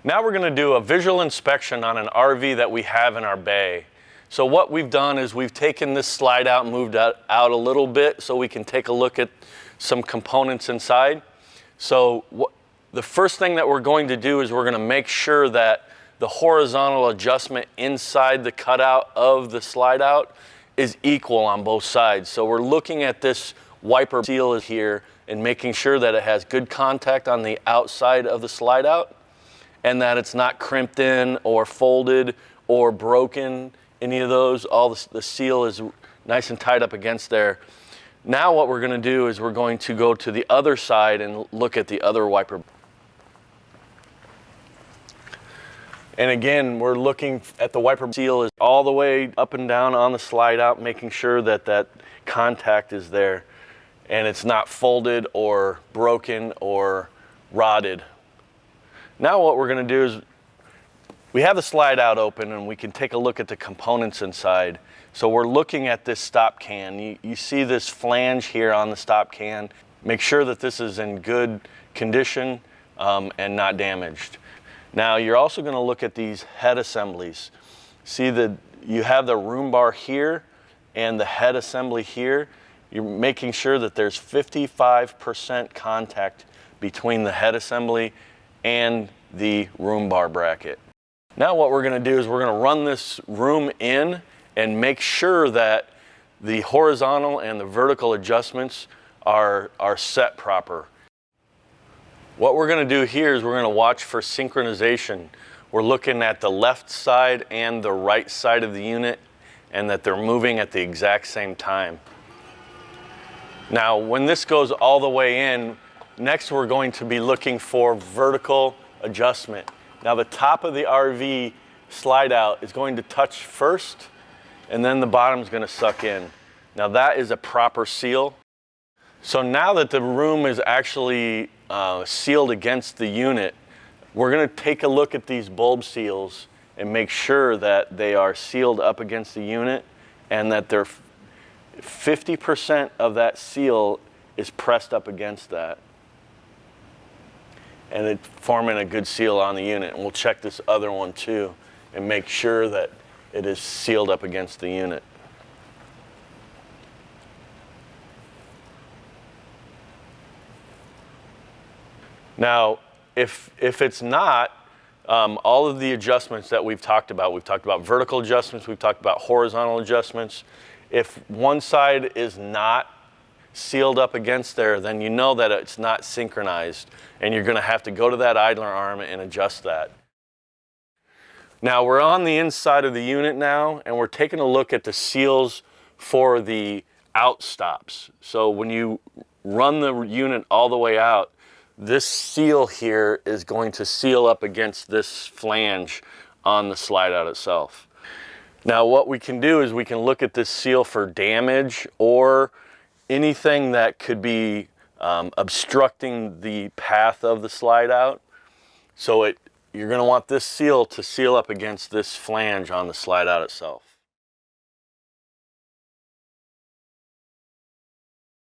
Now we're going to do a visual inspection on an RV that we have in our bay. So what we've done is we've taken this slide out and moved out a little bit so we can take a look at some components inside. So the first thing that we're going to do is we're going to make sure that the horizontal adjustment inside the cutout of the slide out is equal on both sides. So we're looking at this wiper seal here and making sure that it has good contact on the outside of the slide out, and that it's not crimped in or folded or broken, any of those. All the seal is nice and tied up against there. Now what we're going to do is we're going to go to the other side and look at the other wiper. And again, we're looking at the wiper seal is all the way up and down on the slide out, making sure that that contact is there and it's not folded or broken or rotted. Now what we're going to do is we have the slide out open and we can take a look at the components inside. So we're looking at this stop can. You see this flange here on the stop can. Make sure that this is in good condition and not damaged. Now you're also going to look at these head assemblies. See that you have the room bar here and the head assembly here. You're making sure that there's 55% contact between the head assembly and the room bar bracket. Now what we're going to do is we're going to run this room in and make sure that the horizontal and the vertical adjustments are set proper. What we're going to do here is we're going to watch for synchronization. We're looking at the left side and the right side of the unit and that they're moving at the exact same time. Now when this goes all the way in, next we're going to be looking for vertical adjustment. Now the top of the RV slide out is going to touch first and then the bottom is going to suck in. Now that is a proper seal. So now that the room is actually sealed against the unit, we're going to take a look at these bulb seals and make sure that they are sealed up against the unit and that they're 50% of that seal is pressed up against that. And it's forming a good seal on the unit. And we'll check this other one too and make sure that it is sealed up against the unit. Now, if it's not, all of the adjustments that we've talked about vertical adjustments, we've talked about horizontal adjustments. If one side is not sealed up against there, then you know that it's not synchronized, and you're going to have to go to that idler arm and adjust that. Now we're on the inside of the unit now, and we're taking a look at the seals for the out stops. So when you run the unit all the way out, this seal here is going to seal up against this flange on the slide out itself. Now what we can do is we can look at this seal for damage or anything that could be obstructing the path of the slide out. So you're going to want this seal to seal up against this flange on the slide out itself.